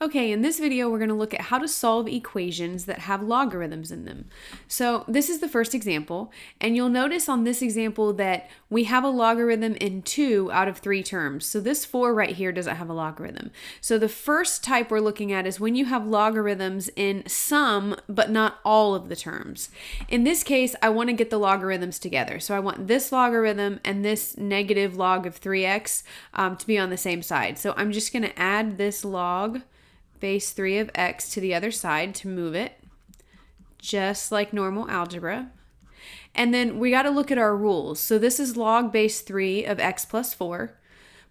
Okay, in this video, we're going to look at how to solve equations that have logarithms in them. So this is the first example, and you'll notice on this example that we have a logarithm in 2 out of 3 terms. So this 4 right here doesn't have a logarithm. So the first type we're looking at is when you have logarithms in some, but not all of the terms. In this case, I want to get the logarithms together. So I want this logarithm and this negative log of 3x to be on the same side. So I'm just going to add this log base 3 of x to the other side to move it, just like normal algebra. And then we got to look at our rules. So this is log base 3 of x plus 4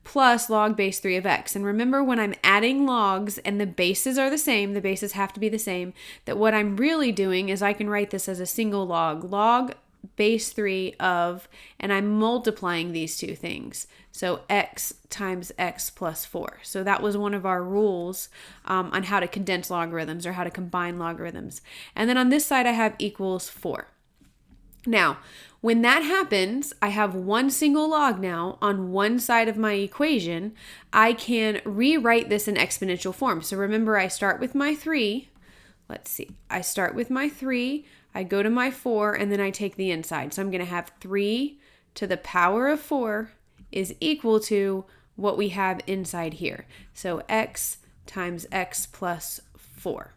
plus log base 3 of x. And remember, when I'm adding logs and the bases are the same, the bases have to be the same, that what I'm really doing is I can write this as a single log base 3 of, and I'm multiplying these two things. So x times x plus 4. So that was one of our rules on how to condense logarithms or how to combine logarithms. And then on this side, I have equals 4. Now, when that happens, I have one single log now on one side of my equation. I can rewrite this in exponential form. So remember, I start with my 3. Let's see. I start with my 3. I go to my 4, and then I take the inside. So I'm going to have 3 to the power of 4 is equal to what we have inside here. So x times x plus 4.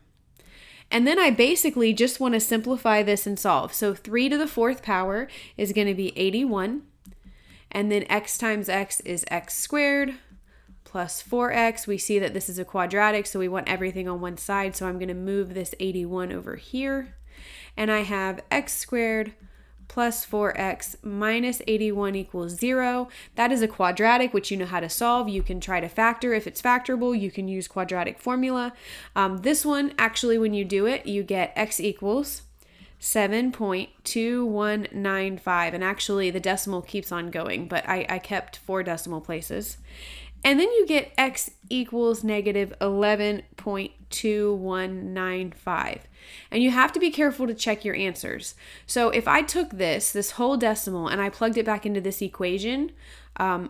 And then I basically just want to simplify this and solve. So 3 to the 4th power is going to be 81. And then x times x is x squared plus 4x. We see that this is a quadratic, so we want everything on one side. So I'm going to move this 81 over here. And I have x squared plus 4x minus 81 equals 0. That is a quadratic, which you know how to solve. You can try to factor. If it's factorable, you can use quadratic formula. This one, actually, when you do it, you get x equals 7.2195. And actually, the decimal keeps on going, but I kept 4 decimal places. And then you get x equals negative 11.2195. And you have to be careful to check your answers. So if I took this whole decimal, and I plugged it back into this equation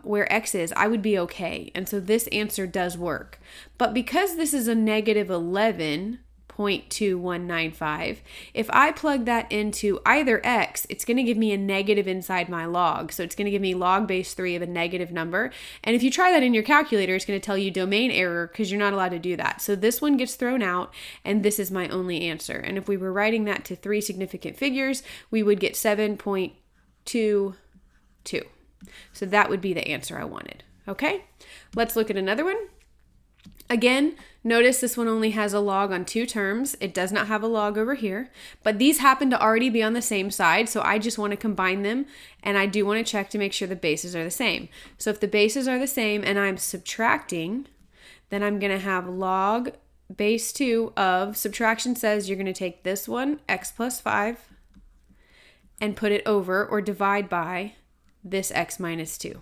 where x is, I would be okay. And so this answer does work. But because this is a negative 11.2195, if I plug that into either x, it's going to give me a negative inside my log. So it's going to give me log base 3 of a negative number. And if you try that in your calculator, it's going to tell you domain error because you're not allowed to do that. So this one gets thrown out, and this is my only answer. And if we were writing that to 3 significant figures, we would get 7.22. So that would be the answer I wanted. Okay, let's look at another one. Again, notice this one only has a log on 2 terms. It does not have a log over here, but these happen to already be on the same side, so I just want to combine them, and I do want to check to make sure the bases are the same. So if the bases are the same and I'm subtracting, then I'm going to have log base 2 of, subtraction says you're going to take this one, x plus 5, and put it over or divide by this x minus 2.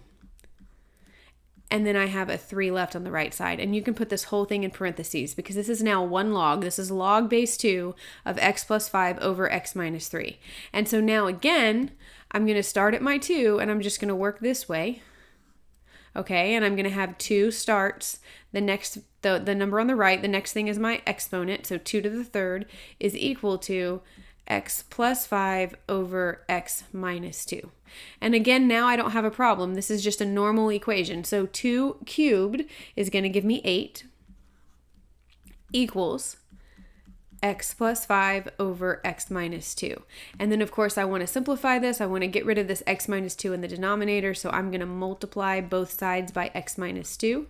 And then I have a 3 left on the right side. And you can put this whole thing in parentheses because this is now one log. This is log base 2 of x plus 5 over x minus 3. And so now again, I'm going to start at my 2 and I'm just going to work this way. Okay, and I'm going to have 2 starts. The number on the right, the next thing is my exponent. So 2 to the 3rd is equal to x plus 5 over x minus 2. And again, now I don't have a problem. This is just a normal equation. So 2 cubed is going to give me 8 equals x plus 5 over x minus 2. And then, of course, I want to simplify this. I want to get rid of this x minus 2 in the denominator. So I'm going to multiply both sides by x minus 2.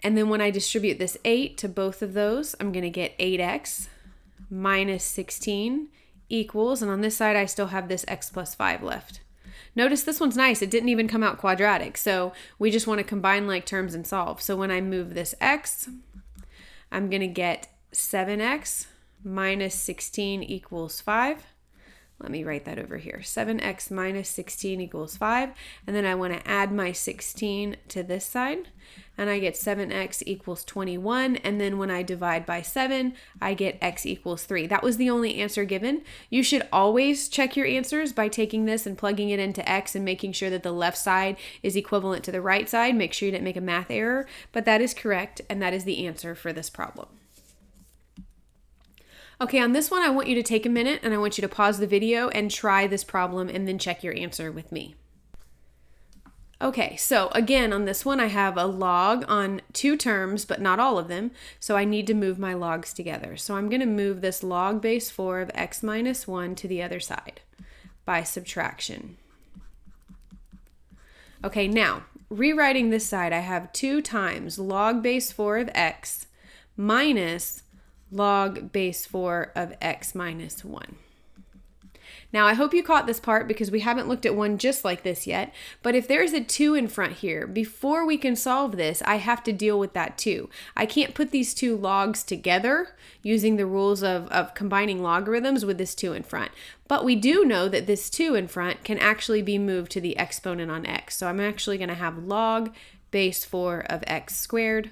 And then when I distribute this 8 to both of those, I'm going to get 8x minus 16 equals, and on this side I still have this x plus 5 left. Notice this one's nice. It didn't even come out quadratic, so we just want to combine like terms and solve. So when I move this x, I'm going to get 7x minus 16 equals 5. let me write that over here. 7x minus 16 equals 5. And then I want to add my 16 to this side. And I get 7x equals 21. And then when I divide by 7, I get x equals 3. That was the only answer given. You should always check your answers by taking this and plugging it into x and making sure that the left side is equivalent to the right side. Make sure you didn't make a math error. But that is correct, and that is the answer for this problem. Okay, on this one, I want you to take a minute and I want you to pause the video and try this problem and then check your answer with me. Okay, so again, on this one, I have a log on two terms, but not all of them. So I need to move my logs together. So I'm going to move this log base 4 of x minus 1 to the other side by subtraction. Okay, now, rewriting this side, I have 2 times log base 4 of x minus log base 4 of x minus 1. Now, I hope you caught this part because we haven't looked at one just like this yet, but if there's a 2 in front here, before we can solve this, I have to deal with that 2. I can't put these 2 logs together using the rules of combining logarithms with this 2 in front. But we do know that this 2 in front can actually be moved to the exponent on x. So I'm actually going to have log base 4 of x squared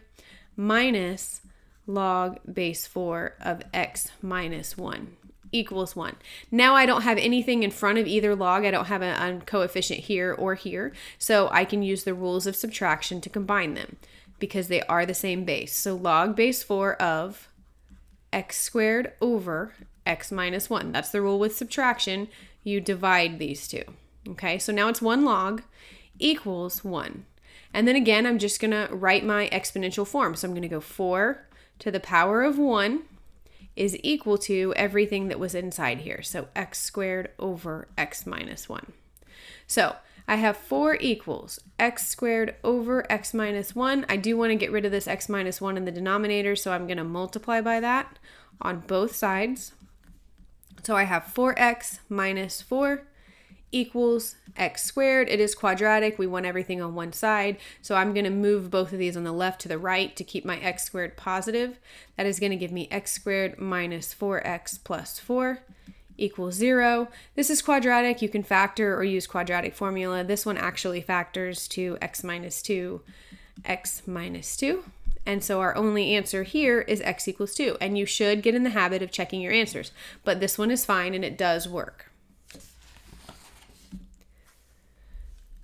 minus log base 4 of x minus 1. Equals 1. Now I don't have anything in front of either log. I don't have a coefficient here or here. So I can use the rules of subtraction to combine them because they are the same base. So log base 4 of x squared over x minus 1. That's the rule with subtraction. You divide these two. Okay, so now it's 1 log equals 1. And then again, I'm just going to write my exponential form. So I'm going to go 4 to the power of 1 is equal to everything that was inside here. So x squared over x minus 1. So I have 4 equals x squared over x minus 1. I do want to get rid of this x minus 1 in the denominator, so I'm going to multiply by that on both sides. So I have 4x minus 4 equals x squared. It is quadratic. We want everything on one side. So I'm going to move both of these on the left to the right to keep my x squared positive. That is going to give me x squared minus 4x plus 4 equals 0. This is quadratic. You can factor or use quadratic formula. This one actually factors to x minus 2, x minus 2. And so our only answer here is x equals 2. And you should get in the habit of checking your answers. But this one is fine and it does work.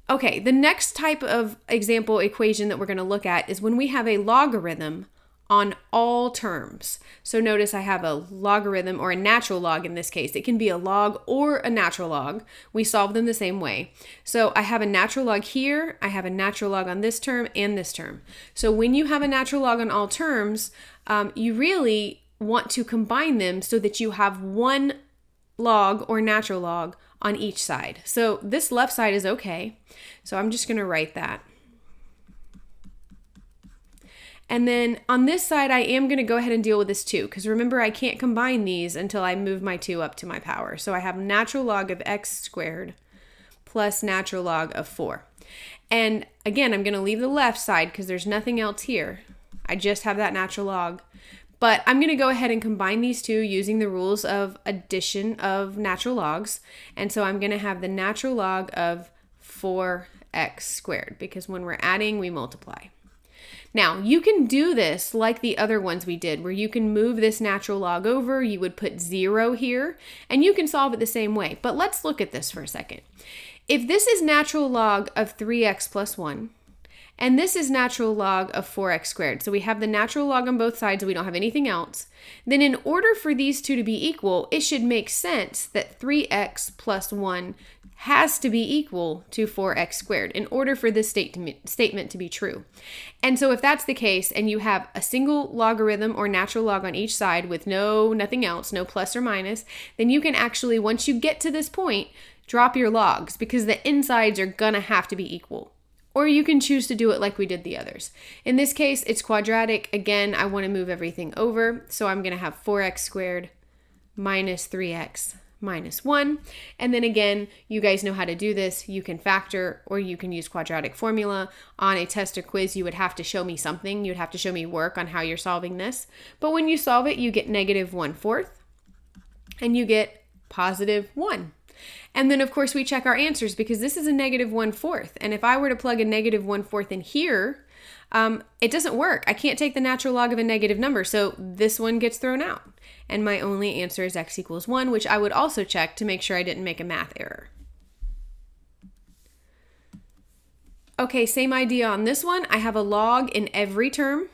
Okay, the next type of example equation that we're going to look at is when we have a logarithm on all terms. So notice I have a logarithm, or a natural log in this case. It can be a log or a natural log. We solve them the same way. So I have a natural log here, I have a natural log on this term and this term. So when you have a natural log on all terms, you really want to combine them so that you have one log or natural log on each side. So this left side is okay. So I'm just going to write that. And then on this side, I am going to go ahead and deal with this 2, because remember, I can't combine these until I move my 2 up to my power. So I have natural log of x squared plus natural log of 4. And again, I'm going to leave the left side because there's nothing else here. I just have that natural log. But I'm going to go ahead and combine these two using the rules of addition of natural logs. And so I'm going to have the natural log of 4x squared, because when we're adding, we multiply. Now, you can do this like the other ones we did, where you can move this natural log over. You would put 0 here, and you can solve it the same way. But let's look at this for a second. If this is natural log of 3x plus 1, and this is natural log of 4x squared. So we have the natural log on both sides, so we don't have anything else. Then in order for these two to be equal, it should make sense that 3x plus 1 has to be equal to 4x squared in order for this statement to be true. And so if that's the case, and you have a single logarithm or natural log on each side with nothing else, no plus or minus, then you can actually, once you get to this point, drop your logs, because the insides are gonna have to be equal. Or you can choose to do it like we did the others. In this case, it's quadratic. Again, I want to move everything over. So I'm going to have 4x squared minus 3x minus 1. And then again, you guys know how to do this. You can factor or you can use quadratic formula. On a test or quiz, you would have to show me something. You'd have to show me work on how you're solving this. But when you solve it, you get negative 1/4 and you get positive 1. And then of course we check our answers because this is a negative 1/4. And if I were to plug a negative 1/4 in here, it doesn't work. I can't take the natural log of a negative number, so this one gets thrown out. And my only answer is x equals 1, which I would also check to make sure I didn't make a math error. Okay, same idea on this one. I have a log in every term.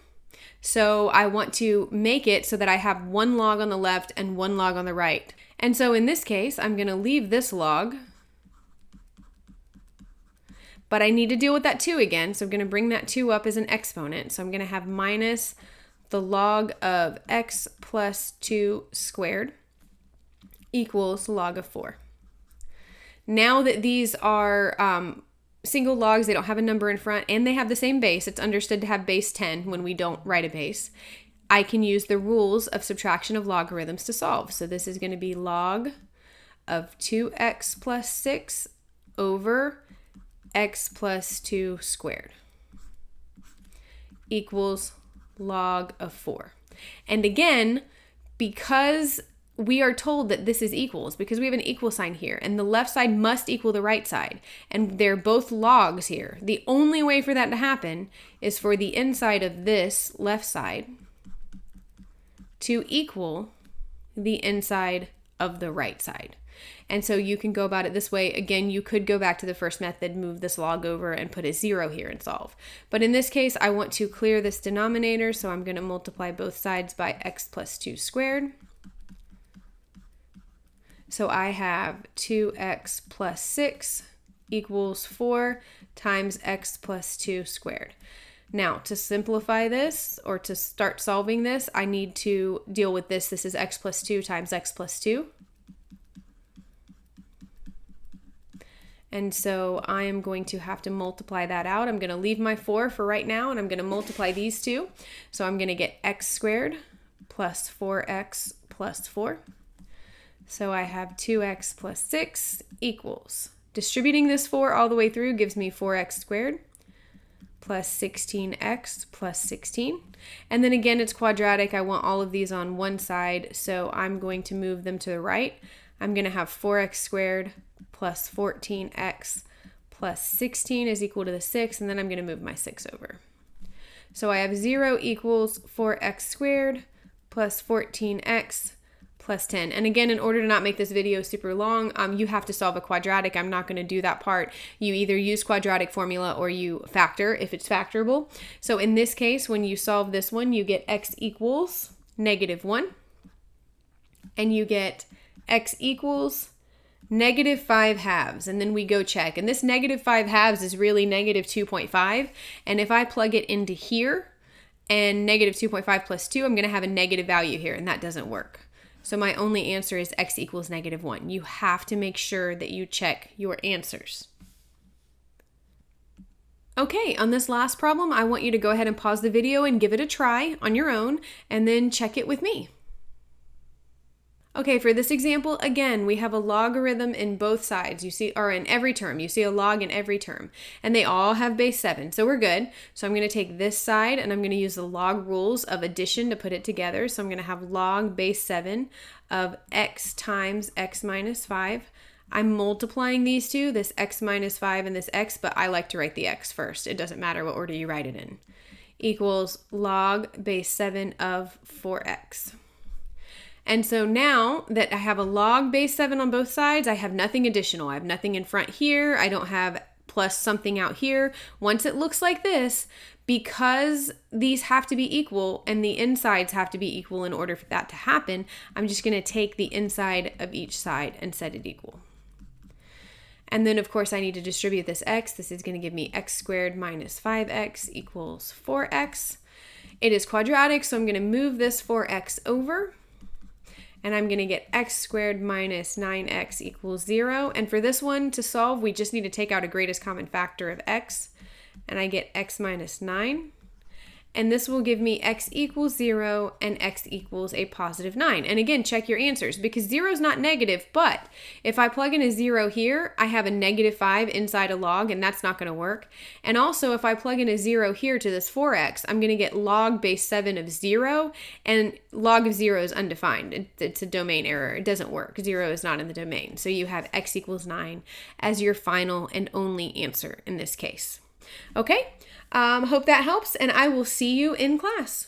So I want to make it so that I have one log on the left and one log on the right. And so in this case, I'm going to leave this log, but I need to deal with that 2 again. So I'm going to bring that 2 up as an exponent. So I'm going to have minus the log of x plus 2 squared equals log of 4. Now that these are single logs, they don't have a number in front, and they have the same base. It's understood to have base 10 when we don't write a base. I can use the rules of subtraction of logarithms to solve. So this is going to be log of 2x plus 6 over x plus 2 squared equals log of 4. And again, because we are told that this is equals, because we have an equal sign here, and the left side must equal the right side, and they're both logs here. The only way for that to happen is for the inside of this left side to equal the inside of the right side. And so you can go about it this way. Again, you could go back to the first method, move this log over and put a 0 here and solve. But in this case, I want to clear this denominator, so I'm going to multiply both sides by x plus 2 squared. So I have 2x plus 6 equals 4 times x plus 2 squared. Now, to simplify this, or to start solving this, I need to deal with this. This is x plus 2 times x plus 2. And so I am going to have to multiply that out. I'm going to leave my 4 for right now, and I'm going to multiply these two. So I'm going to get x squared plus 4x plus 4. So I have 2x plus 6 equals, distributing this 4 all the way through gives me 4x squared plus 16x plus 16. And then again, it's quadratic. I want all of these on one side, so I'm going to move them to the right. I'm going to have 4x squared plus 14x plus 16 is equal to the 6, and then I'm going to move my 6 over. So I have 0 equals 4x squared plus 14x plus 10. And again, in order to not make this video super long, you have to solve a quadratic. I'm not going to do that part. You either use quadratic formula or you factor if it's factorable. So in this case, when you solve this one, you get x equals -1, and you get x equals -5/2, and then we go check. And this -5/2 is really -2.5. And if I plug it into here and -2.5 plus 2, I'm going to have a negative value here, and that doesn't work. So my only answer is x equals -1. You have to make sure that you check your answers. Okay, on this last problem, I want you to go ahead and pause the video and give it a try on your own, and then check it with me. Okay, for this example, again, we have a logarithm in both sides. You see, or in every term. You see a log in every term. And they all have base 7, so we're good. So I'm going to take this side, and I'm going to use the log rules of addition to put it together. So I'm going to have log base 7 of x times x minus 5. I'm multiplying these two, this x minus 5 and this x, but I like to write the x first. It doesn't matter what order you write it in. Equals log base 7 of 4x. And so now that I have a log base 7 on both sides, I have nothing additional. I have nothing in front here. I don't have plus something out here. Once it looks like this, because these have to be equal and the insides have to be equal in order for that to happen, I'm just going to take the inside of each side and set it equal. And then, of course, I need to distribute this x. This is going to give me x squared minus 5x equals 4x. It is quadratic, so I'm going to move this 4x over. And I'm going to get x squared minus 9x equals 0. And for this one to solve, we just need to take out a greatest common factor of x. And I get x minus 9. and this will give me x equals 0 and x equals a positive 9. And again, check your answers because 0 is not negative, but if I plug in a 0 here, I have a negative 5 inside a log, and that's not going to work. And also, if I plug in a 0 here to this 4x, I'm going to get log base 7 of 0, and log of 0 is undefined. It's a domain error. It doesn't work. 0 is not in the domain. So you have x equals 9 as your final and only answer in this case. Okay, hope that helps, and I will see you in class.